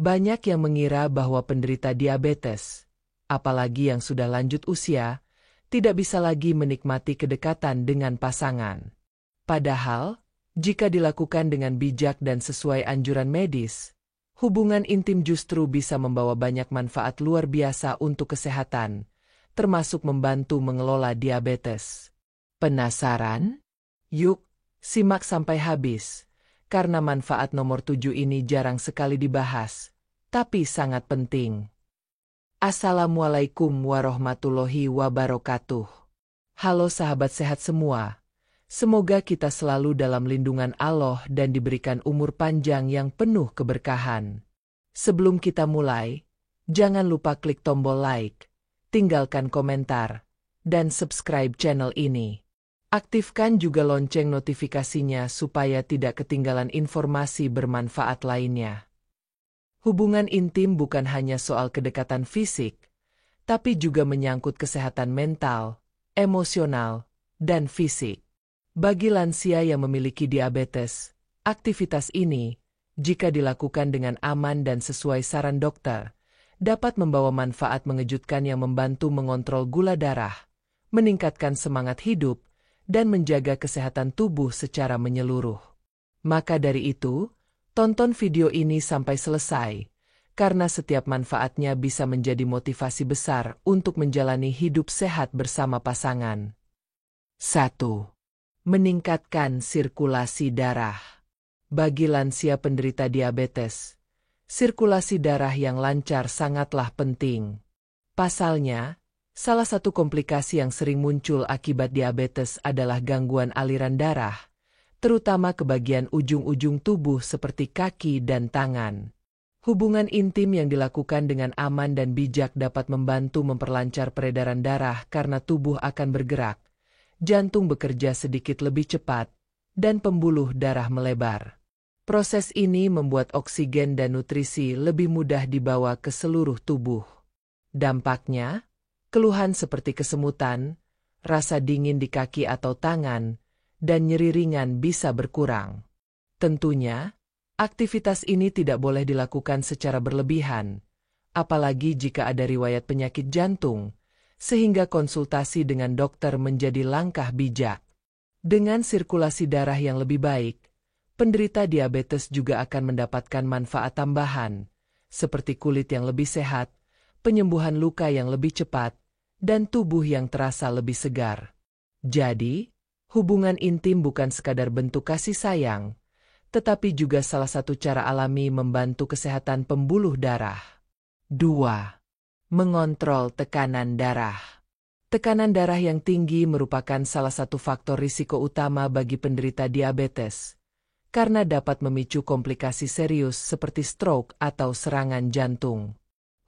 Banyak yang mengira bahwa penderita diabetes, apalagi yang sudah lanjut usia, tidak bisa lagi menikmati kedekatan dengan pasangan. Padahal, jika dilakukan dengan bijak dan sesuai anjuran medis, hubungan intim justru bisa membawa banyak manfaat luar biasa untuk kesehatan, termasuk membantu mengelola diabetes. Penasaran? Yuk, simak sampai habis, karena manfaat nomor 7 ini jarang sekali dibahas, tapi sangat penting. Assalamualaikum warahmatullahi wabarakatuh. Halo sahabat sehat semua. Semoga kita selalu dalam lindungan Allah dan diberikan umur panjang yang penuh keberkahan. Sebelum kita mulai, jangan lupa klik tombol like, tinggalkan komentar, dan subscribe channel ini. Aktifkan juga lonceng notifikasinya supaya tidak ketinggalan informasi bermanfaat lainnya. Hubungan intim bukan hanya soal kedekatan fisik, tapi juga menyangkut kesehatan mental, emosional, dan fisik. Bagi lansia yang memiliki diabetes, aktivitas ini, jika dilakukan dengan aman dan sesuai saran dokter, dapat membawa manfaat mengejutkan yang membantu mengontrol gula darah, meningkatkan semangat hidup, dan menjaga kesehatan tubuh secara menyeluruh. Maka dari itu, tonton video ini sampai selesai, karena setiap manfaatnya bisa menjadi motivasi besar untuk menjalani hidup sehat bersama pasangan. 1. Meningkatkan sirkulasi darah. Bagi lansia penderita diabetes, sirkulasi darah yang lancar sangatlah penting. Pasalnya, salah satu komplikasi yang sering muncul akibat diabetes adalah gangguan aliran darah, terutama ke bagian ujung-ujung tubuh seperti kaki dan tangan. Hubungan intim yang dilakukan dengan aman dan bijak dapat membantu memperlancar peredaran darah karena tubuh akan bergerak, jantung bekerja sedikit lebih cepat, dan pembuluh darah melebar. Proses ini membuat oksigen dan nutrisi lebih mudah dibawa ke seluruh tubuh. Dampaknya, keluhan seperti kesemutan, rasa dingin di kaki atau tangan, dan nyeri ringan bisa berkurang. Tentunya, aktivitas ini tidak boleh dilakukan secara berlebihan, apalagi jika ada riwayat penyakit jantung, sehingga konsultasi dengan dokter menjadi langkah bijak. Dengan sirkulasi darah yang lebih baik, penderita diabetes juga akan mendapatkan manfaat tambahan, seperti kulit yang lebih sehat, penyembuhan luka yang lebih cepat, dan tubuh yang terasa lebih segar. Jadi, hubungan intim bukan sekadar bentuk kasih sayang, tetapi juga salah satu cara alami membantu kesehatan pembuluh darah. 2. Mengontrol tekanan darah. Tekanan darah yang tinggi merupakan salah satu faktor risiko utama bagi penderita diabetes, karena dapat memicu komplikasi serius seperti stroke atau serangan jantung.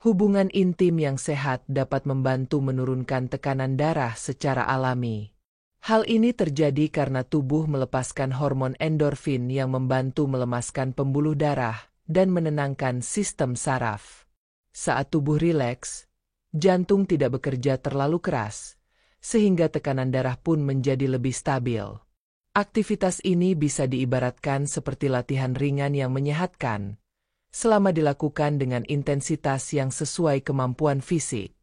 Hubungan intim yang sehat dapat membantu menurunkan tekanan darah secara alami. Hal ini terjadi karena tubuh melepaskan hormon endorfin yang membantu melemaskan pembuluh darah dan menenangkan sistem saraf. Saat tubuh rileks, jantung tidak bekerja terlalu keras, sehingga tekanan darah pun menjadi lebih stabil. Aktivitas ini bisa diibaratkan seperti latihan ringan yang menyehatkan, selama dilakukan dengan intensitas yang sesuai kemampuan fisik.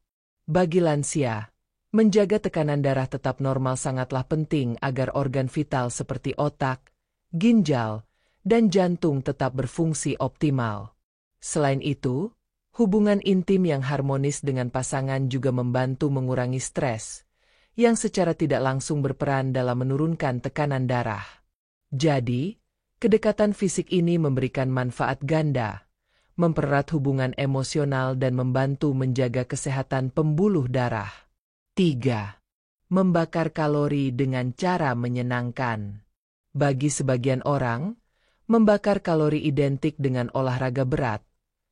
Bagi lansia, menjaga tekanan darah tetap normal sangatlah penting agar organ vital seperti otak, ginjal, dan jantung tetap berfungsi optimal. Selain itu, hubungan intim yang harmonis dengan pasangan juga membantu mengurangi stres, yang secara tidak langsung berperan dalam menurunkan tekanan darah. Jadi, kedekatan fisik ini memberikan manfaat ganda, mempererat hubungan emosional dan membantu menjaga kesehatan pembuluh darah. 3. Membakar kalori dengan cara menyenangkan. Bagi sebagian orang, membakar kalori identik dengan olahraga berat,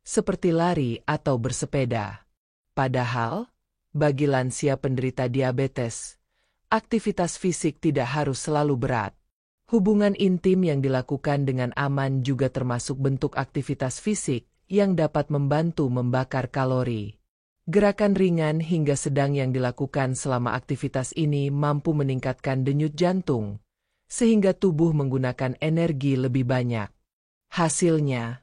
seperti lari atau bersepeda. Padahal, bagi lansia penderita diabetes, aktivitas fisik tidak harus selalu berat. Hubungan intim yang dilakukan dengan aman juga termasuk bentuk aktivitas fisik yang dapat membantu membakar kalori. Gerakan ringan hingga sedang yang dilakukan selama aktivitas ini mampu meningkatkan denyut jantung, sehingga tubuh menggunakan energi lebih banyak. Hasilnya,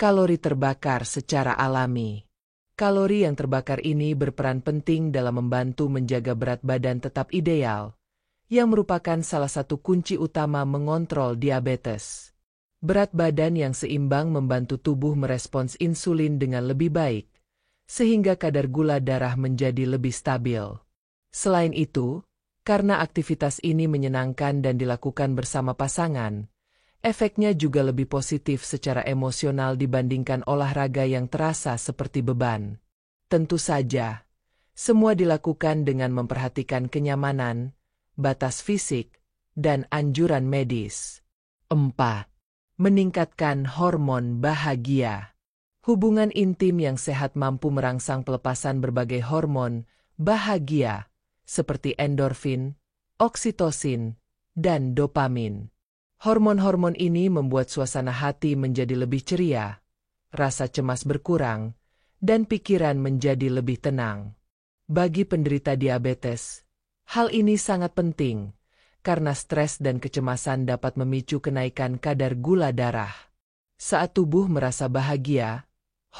Kalori terbakar secara alami. Kalori yang terbakar ini berperan penting dalam membantu menjaga berat badan tetap ideal, yang merupakan salah satu kunci utama mengontrol diabetes. Berat badan yang seimbang membantu tubuh merespons insulin dengan lebih baik, sehingga kadar gula darah menjadi lebih stabil. Selain itu, karena aktivitas ini menyenangkan dan dilakukan bersama pasangan, efeknya juga lebih positif secara emosional dibandingkan olahraga yang terasa seperti beban. Tentu saja, semua dilakukan dengan memperhatikan kenyamanan, batas fisik, dan anjuran medis. 4. Meningkatkan hormon bahagia. Hubungan intim yang sehat mampu merangsang pelepasan berbagai hormon bahagia, seperti endorfin, oksitosin, dan dopamin. Hormon-hormon ini membuat suasana hati menjadi lebih ceria, rasa cemas berkurang, dan pikiran menjadi lebih tenang. Bagi penderita diabetes, hal ini sangat penting, karena stres dan kecemasan dapat memicu kenaikan kadar gula darah. Saat tubuh merasa bahagia,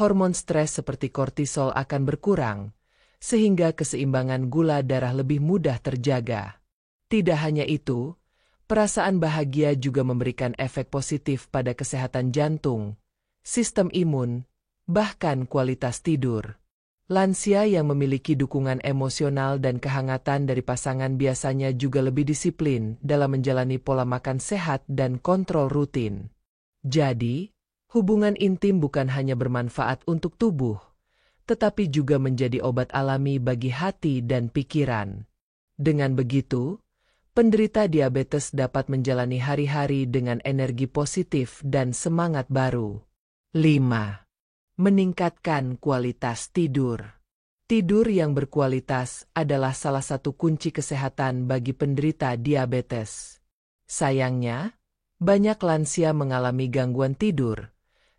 hormon stres seperti kortisol akan berkurang, sehingga keseimbangan gula darah lebih mudah terjaga. Tidak hanya itu, perasaan bahagia juga memberikan efek positif pada kesehatan jantung, sistem imun, bahkan kualitas tidur. Lansia yang memiliki dukungan emosional dan kehangatan dari pasangan biasanya juga lebih disiplin dalam menjalani pola makan sehat dan kontrol rutin. Jadi, hubungan intim bukan hanya bermanfaat untuk tubuh, tetapi juga menjadi obat alami bagi hati dan pikiran. Dengan begitu, penderita diabetes dapat menjalani hari-hari dengan energi positif dan semangat baru. 5. Meningkatkan kualitas tidur. Tidur yang berkualitas adalah salah satu kunci kesehatan bagi penderita diabetes. Sayangnya, banyak lansia mengalami gangguan tidur,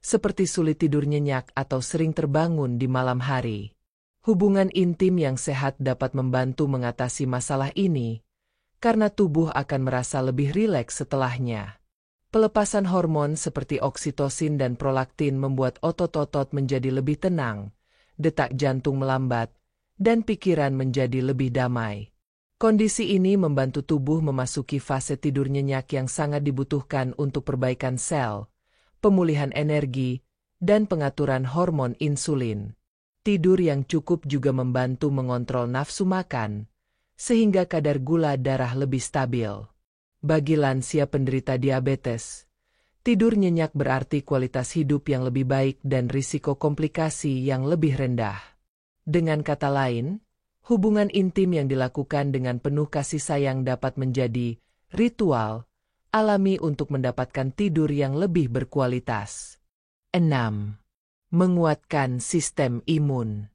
seperti sulit tidur nyenyak atau sering terbangun di malam hari. Hubungan intim yang sehat dapat membantu mengatasi masalah ini, karena tubuh akan merasa lebih rileks setelahnya. Pelepasan hormon seperti oksitosin dan prolaktin membuat otot-otot menjadi lebih tenang, detak jantung melambat, dan pikiran menjadi lebih damai. Kondisi ini membantu tubuh memasuki fase tidur nyenyak yang sangat dibutuhkan untuk perbaikan sel, pemulihan energi, dan pengaturan hormon insulin. Tidur yang cukup juga membantu mengontrol nafsu makan, sehingga kadar gula darah lebih stabil. Bagi lansia penderita diabetes, tidur nyenyak berarti kualitas hidup yang lebih baik dan risiko komplikasi yang lebih rendah. Dengan kata lain, hubungan intim yang dilakukan dengan penuh kasih sayang dapat menjadi ritual alami untuk mendapatkan tidur yang lebih berkualitas. 6. Menguatkan sistem imun.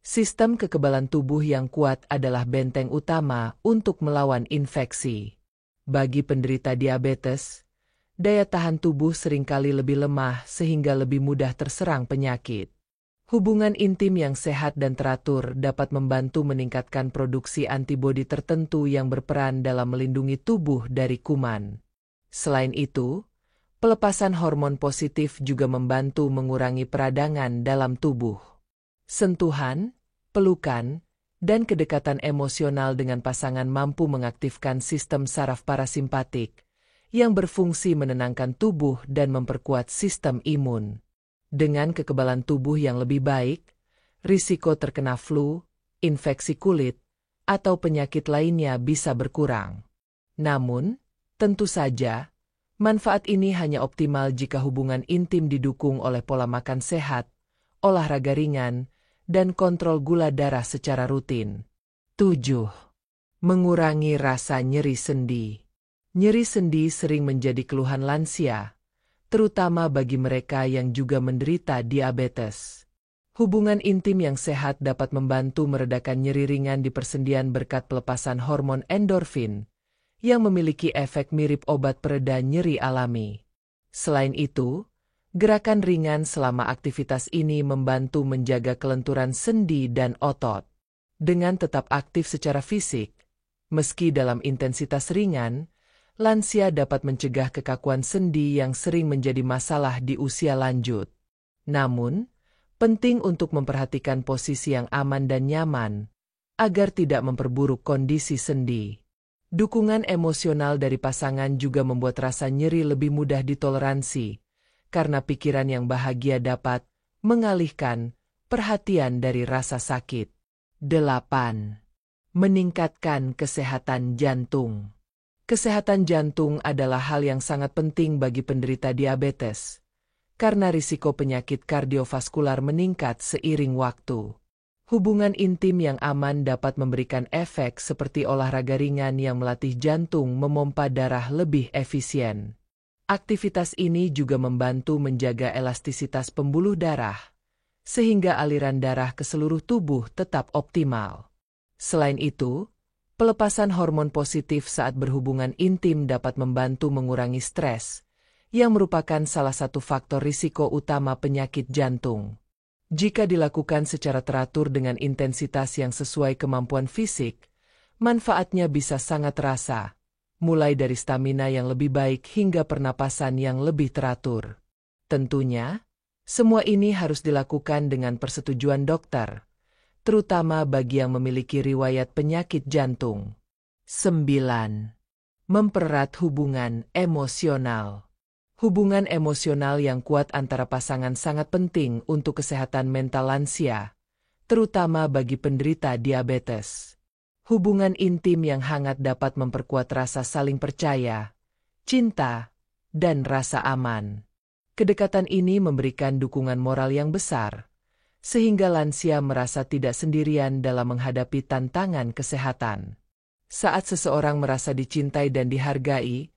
Sistem kekebalan tubuh yang kuat adalah benteng utama untuk melawan infeksi. Bagi penderita diabetes, daya tahan tubuh seringkali lebih lemah sehingga lebih mudah terserang penyakit. Hubungan intim yang sehat dan teratur dapat membantu meningkatkan produksi antibodi tertentu yang berperan dalam melindungi tubuh dari kuman. Selain itu, pelepasan hormon positif juga membantu mengurangi peradangan dalam tubuh. Sentuhan, pelukan, dan kedekatan emosional dengan pasangan mampu mengaktifkan sistem saraf parasimpatik, yang berfungsi menenangkan tubuh dan memperkuat sistem imun. Dengan kekebalan tubuh yang lebih baik, risiko terkena flu, infeksi kulit, atau penyakit lainnya bisa berkurang. Namun, tentu saja, manfaat ini hanya optimal jika hubungan intim didukung oleh pola makan sehat, olahraga ringan, dan kontrol gula darah secara rutin. 7. Mengurangi rasa nyeri sendi. Nyeri sendi sering menjadi keluhan lansia, terutama bagi mereka yang juga menderita diabetes. Hubungan intim yang sehat dapat membantu meredakan nyeri ringan di persendian berkat pelepasan hormon endorfin, yang memiliki efek mirip obat pereda nyeri alami. Selain itu, gerakan ringan selama aktivitas ini membantu menjaga kelenturan sendi dan otot. Dengan tetap aktif secara fisik, meski dalam intensitas ringan, lansia dapat mencegah kekakuan sendi yang sering menjadi masalah di usia lanjut. Namun, penting untuk memperhatikan posisi yang aman dan nyaman, agar tidak memperburuk kondisi sendi. Dukungan emosional dari pasangan juga membuat rasa nyeri lebih mudah ditoleransi, karena pikiran yang bahagia dapat mengalihkan perhatian dari rasa sakit. 8. Meningkatkan kesehatan jantung. Kesehatan jantung adalah hal yang sangat penting bagi penderita diabetes, karena risiko penyakit kardiovaskular meningkat seiring waktu. Hubungan intim yang aman dapat memberikan efek seperti olahraga ringan yang melatih jantung memompa darah lebih efisien. Aktivitas ini juga membantu menjaga elastisitas pembuluh darah, sehingga aliran darah ke seluruh tubuh tetap optimal. Selain itu, pelepasan hormon positif saat berhubungan intim dapat membantu mengurangi stres, yang merupakan salah satu faktor risiko utama penyakit jantung. Jika dilakukan secara teratur dengan intensitas yang sesuai kemampuan fisik, manfaatnya bisa sangat terasa, mulai dari stamina yang lebih baik hingga pernapasan yang lebih teratur. Tentunya, semua ini harus dilakukan dengan persetujuan dokter, terutama bagi yang memiliki riwayat penyakit jantung. 9. Mempererat hubungan emosional. Hubungan emosional yang kuat antara pasangan sangat penting untuk kesehatan mental lansia, terutama bagi penderita diabetes. Hubungan intim yang hangat dapat memperkuat rasa saling percaya, cinta, dan rasa aman. Kedekatan ini memberikan dukungan moral yang besar, sehingga lansia merasa tidak sendirian dalam menghadapi tantangan kesehatan. Saat seseorang merasa dicintai dan dihargai,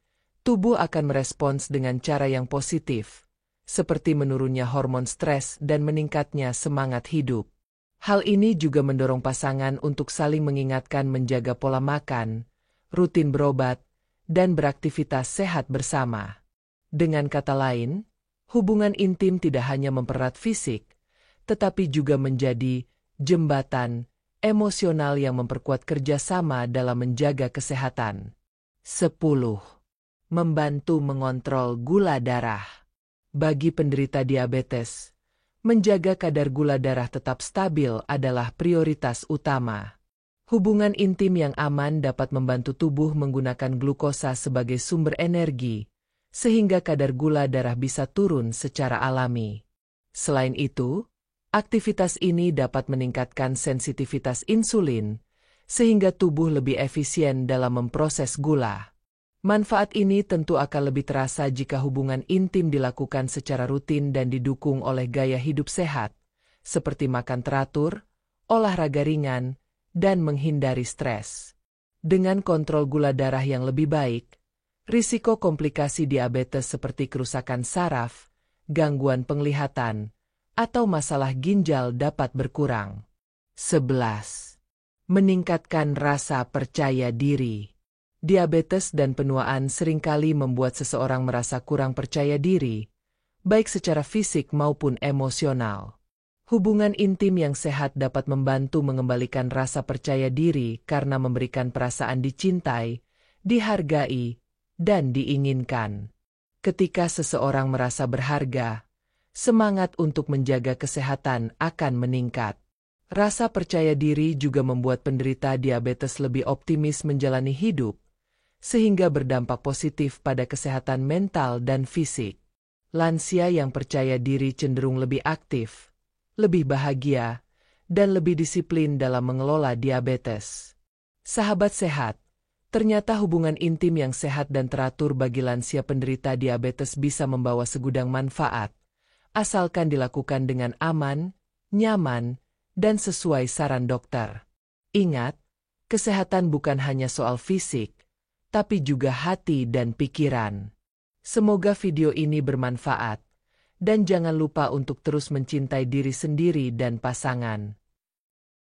tubuh akan merespons dengan cara yang positif, seperti menurunnya hormon stres dan meningkatnya semangat hidup. Hal ini juga mendorong pasangan untuk saling mengingatkan menjaga pola makan, rutin berobat, dan beraktivitas sehat bersama. Dengan kata lain, hubungan intim tidak hanya mempererat fisik, tetapi juga menjadi jembatan emosional yang memperkuat kerjasama dalam menjaga kesehatan. 10. Membantu mengontrol gula darah. Bagi penderita diabetes, menjaga kadar gula darah tetap stabil adalah prioritas utama. Hubungan intim yang aman dapat membantu tubuh menggunakan glukosa sebagai sumber energi, sehingga kadar gula darah bisa turun secara alami. Selain itu, aktivitas ini dapat meningkatkan sensitivitas insulin, sehingga tubuh lebih efisien dalam memproses gula. Manfaat ini tentu akan lebih terasa jika hubungan intim dilakukan secara rutin dan didukung oleh gaya hidup sehat, seperti makan teratur, olahraga ringan, dan menghindari stres. Dengan kontrol gula darah yang lebih baik, risiko komplikasi diabetes seperti kerusakan saraf, gangguan penglihatan, atau masalah ginjal dapat berkurang. 11. Meningkatkan rasa percaya diri. Diabetes dan penuaan seringkali membuat seseorang merasa kurang percaya diri, baik secara fisik maupun emosional. Hubungan intim yang sehat dapat membantu mengembalikan rasa percaya diri karena memberikan perasaan dicintai, dihargai, dan diinginkan. Ketika seseorang merasa berharga, semangat untuk menjaga kesehatan akan meningkat. Rasa percaya diri juga membuat penderita diabetes lebih optimis menjalani hidup, sehingga berdampak positif pada kesehatan mental dan fisik. Lansia yang percaya diri cenderung lebih aktif, lebih bahagia, dan lebih disiplin dalam mengelola diabetes. Sahabat sehat, ternyata hubungan intim yang sehat dan teratur bagi lansia penderita diabetes bisa membawa segudang manfaat, asalkan dilakukan dengan aman, nyaman, dan sesuai saran dokter. Ingat, kesehatan bukan hanya soal fisik, tapi juga hati dan pikiran. Semoga video ini bermanfaat, dan jangan lupa untuk terus mencintai diri sendiri dan pasangan.